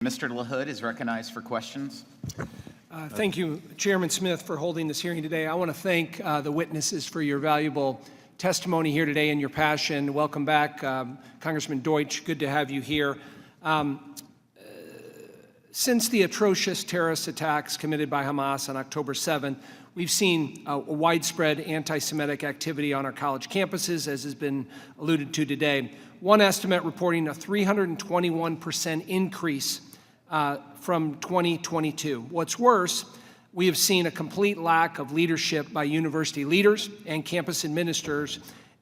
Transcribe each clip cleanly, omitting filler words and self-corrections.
Mr. LaHood is recognized for questions. Thank you, Chairman Smith, for holding this hearing today. I want to thank the witnesses for your valuable testimony here today and your passion. Welcome back, Congressman Deutsch. Good to have you here. Since the atrocious terrorist attacks committed by Hamas on October 7th, we've seen a widespread anti-Semitic activity on our college campuses, as has been alluded to today. One estimate reporting a 321% increase from 2022. What's worse, we have seen a complete lack of leadership by university leaders and campus administrators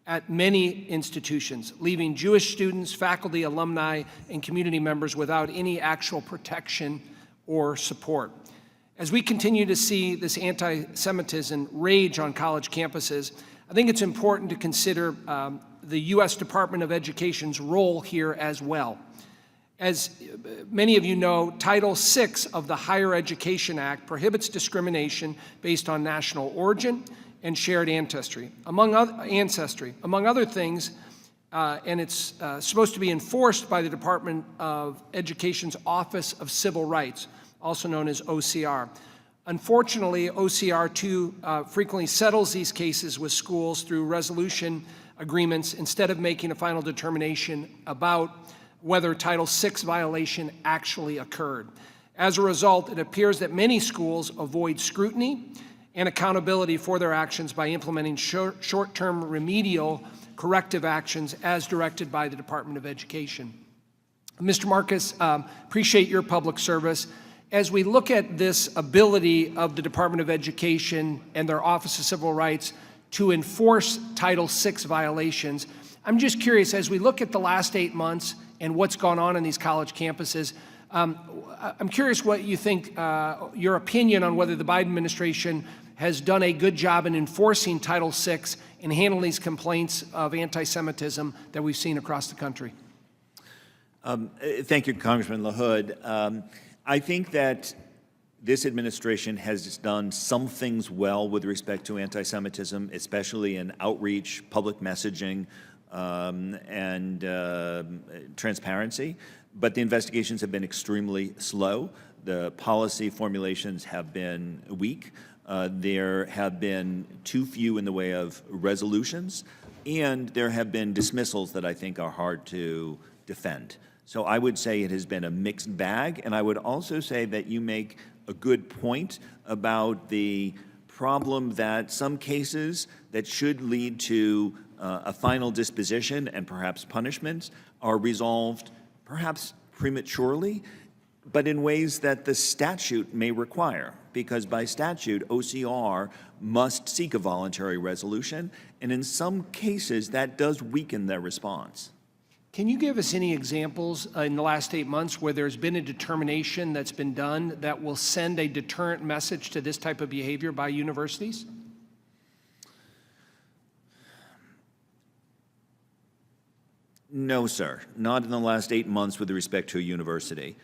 at many institutions, leaving Jewish students, faculty, alumni, and community members without any actual protection or support. As we continue to see this anti-Semitism rage on college campuses, I think it's important to consider the U.S. Department of Education's role here as well. As many of you know, Title VI of the Higher Education Act prohibits discrimination based on national origin and shared ancestry. Among other things, and it's supposed to be enforced by the Department of Education's Office of Civil Rights, also known as OCR. Unfortunately, OCR too frequently settles these cases with schools through resolution agreements instead of making a final determination about whether Title VI violation actually occurred. As a result, it appears that many schools avoid scrutiny and accountability for their actions by implementing short-term remedial corrective actions as directed by the Department of Education. Mr. Marcus, appreciate your public service. As we look at this ability of the Department of Education and their Office of Civil Rights to enforce Title VI violations, I'm just curious, as we look at the last 8 months and what's gone on in these college campuses, I'm curious what you think, your opinion on whether the Biden administration has done a good job in enforcing Title VI and handling these complaints of anti-Semitism that we've seen across the country. Thank you, Congressman LaHood. I think that this administration has done some things well with respect to anti-Semitism, especially in outreach, public messaging, and transparency, but the investigations have been extremely slow. The policy formulations have been weak. There have been too few in the way of resolutions, and there have been dismissals that I think are hard to defend. So I would say it has been a mixed bag, and I would also say that you make a good point about the problem that some cases that should lead to a final disposition and perhaps punishments are resolved perhaps prematurely, but in ways that the statute may require, because by statute, OCR must seek a voluntary resolution, and in some cases, that does weaken their response. Can you give us any examples in the last 8 months where there's been a determination that's been done that will send a deterrent message to this type of behavior by universities? No, sir. Not in the last 8 months with respect to a university.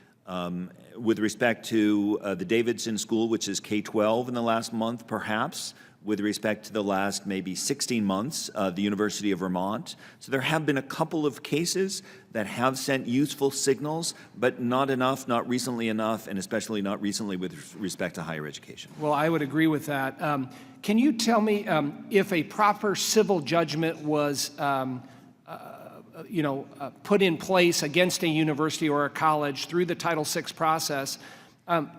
With respect to the Davidson School, which is K-12 in the last month, perhaps. With respect to the last maybe 16 months, the University of Vermont. So there have been a couple of cases that have sent useful signals, but not enough, not recently enough, and especially not recently with respect to higher education. Well, I would agree with that. Can you tell me if a proper civil judgment was put in place against a university or a college through the Title VI process,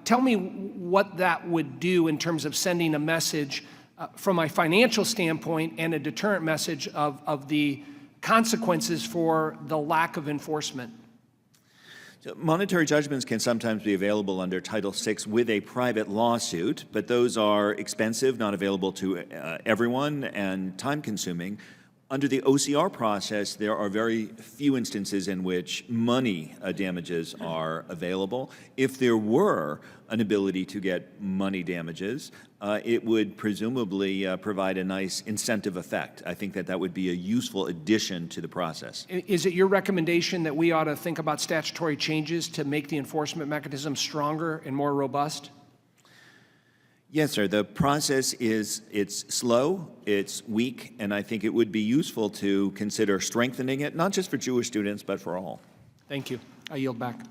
tell me what that would do in terms of sending a message from a financial standpoint and a deterrent message of the consequences for the lack of enforcement. So monetary judgments can sometimes be available under Title VI with a private lawsuit, but those are expensive, not available to everyone, and time-consuming. Under the OCR process, there are very few instances in which money damages are available. If there were an ability to get money damages, it would presumably provide a nice incentive effect. I think that that would be a useful addition to the process. Is it your recommendation that we ought to think about statutory changes to make the enforcement mechanism stronger and more robust? Yes, sir. The process it's slow, it's weak, and I think it would be useful to consider strengthening it, not just for Jewish students, but for all. Thank you. I yield back.